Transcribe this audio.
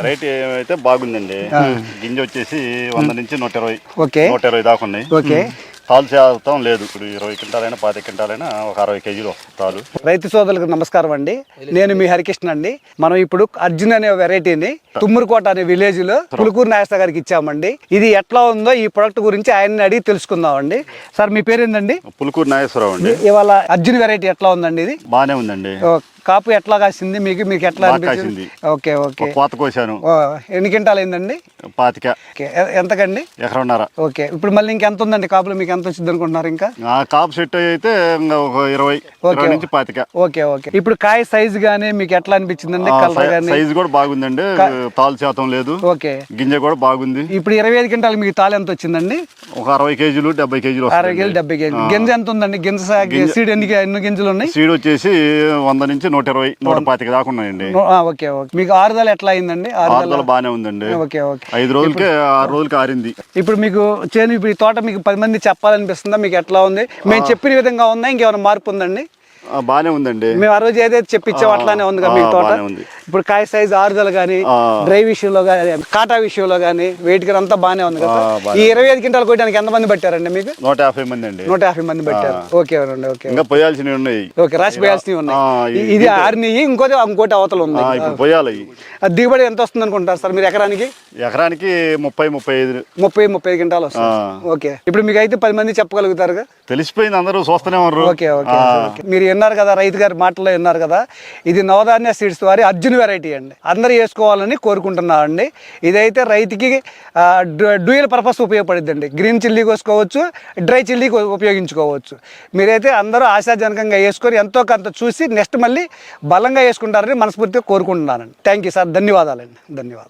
Rate అయితే బాగుందండి. గింజ వచ్చేసి 100 నుంచి 120, ఓకే 120 దాకా ఉన్నాయి. ఓకే. తాలు శాతం లేదు. ఇప్పుడు 20 క్వింటాలైనా 10 క్వింటాలైనా ఒక 60 కేజీలు వస్తుంది తాలు. రైతు సోదరులకు నమస్కారం అండి. నేను మీ హరికృష్ణ అండి. మనం ఇప్పుడు అర్జున్ అనే వెరైటీని తుమ్మూరుకోట అనే విలేజ్ లో పులుకూరు నాగేశ్వర గారికి ఇచ్చామండి. ఇది ఎట్లా ఉందో ఈ ప్రొడక్ట్ గురించి ఆయన్ని అడిగి తెలుసుకుందామండి. సార్ మీ పేరేందండి? పులుకూరు నాగేశ్వరరావు అండి. ఇవాళ అర్జున్ వెరైటీ ఎట్లా ఉందండి? ఇది బాగానే ఉందండి. కాపు ఎట్లా కాసింది మీకు? మీకు ఎట్లా అనిపించింది? Okay okay. కోత కోసాను. ఎన్ని క్వింటాలు అయిందండి? 25. ఎంతకండి? ఎకరన్నర. ఓకే. ఇప్పుడు మళ్ళీ ఇంకెంత ఉందండి కాపులు? మీకు ఎంత వచ్చింది అనుకుంటున్నారు? ఇంకా కాపు సెట్ అయితే ఒక 20 నుంచి 25. Okay okay. ఇప్పుడు కాయ సైజ్ గానీ మీకు ఎట్లా అనిపించిందండి? కలర్ గానీ సైజ్ కూడా బాగుందండి. తాలు శాతం లేదు. ఓకే. గింజ కూడా బాగుంది. ఇప్పుడు 25 క్వింటాలు మీకు తాలు ఎంత వచ్చిందండి? ఒక 60 కేజీలు 70 కేజీలు. 60 కేజీలు 70 కేజీలు. గింజ ఎంత ఉందండి? గింజ సీడ్ ఎన్ని గింజలు ఉన్నాయి? సీడ్ వచ్చేసి 100 నుంచి 120, 125 దాకా ఉన్నాయండి. Okay okay. మీకు ఆరుదల ఎట్లా అయిందండి? ఆరుదల బాగానే ఉందండి. Okay okay. 5 రోజులకి 6 రోజులకి ఆరింది. ఇప్పుడు మీకు చేను ఇప్పుడు ఈ తోట మీకు 10 మంది చెప్పాలనిపిస్తుందా? మీకు ఎట్లా ఉంది? మేము చెప్పిన విధంగా ఉందా? ఇంకేమైనా మార్పు ఉందండి? బానే ఉందండి. మేము ఆ రోజు ఏదైతే చెప్పించాం అట్లానే ఉంది కదా మీ తోట? ఇప్పుడు కాయ సైజ్ ఆరుదల కానీ, డ్రై విషయంలో కానీ, కాటా విషయంలో కానీ, వెయిట్ కానీ అంతా బాగానే ఉంది కదా? ఈ 25 క్వింటాలు కొట్టడానికి ఎంత మంది పట్టారండి మీకు? 150 మంది అండి. 150 మంది పట్టారు. ఓకే అండి. ఓకే. ఇంకా పోయాల్సినవి ఉన్నాయి. ఓకే. రాసి పోయాల్సినవి ఉన్నాయి. ఇది ఆరినవి, ఇంకోటి అవతల ఉంది. ఇప్పుడు పోయాలి. దిగుబడి ఎంత వస్తుంది అనుకుంటారు సార్ మీరు ఎకరానికి? ఎకరానికి 30-35 క్వింటాలు వస్తుంది. ఓకే. ఇప్పుడు మీకు అయితే 10 మంది చెప్పగలుగుతారుగా? తెలిసిపోయింది, అందరూ చూస్తూనే ఉన్నారు. Okay okay. మీరు విన్నారు కదా, రైతు గారి మాటల్లో విన్నారు కదా. ఇది నవధాన్య సీడ్స్ వారి అర్జున్ వెరైటీ అండి. అందరూ వేసుకోవాలని కోరుకుంటున్నాను అండి. ఇదైతే రైతుకి డ్యూయల్ పర్పస్ ఉపయోగపడుద్ది అండి. గ్రీన్ చిల్లీ కోసుకోవచ్చు, డ్రై చిల్లీ ఉపయోగించుకోవచ్చు. మీరైతే అందరూ ఆశాజనకంగా వేసుకొని ఎంతో కొంత చూసి నెక్స్ట్ మళ్ళీ బలంగా వేసుకుంటారని మనస్ఫూర్తిగా కోరుకుంటున్నానండి. Thank you sir. ధన్యవాదాలండి. ధన్యవాదాలు.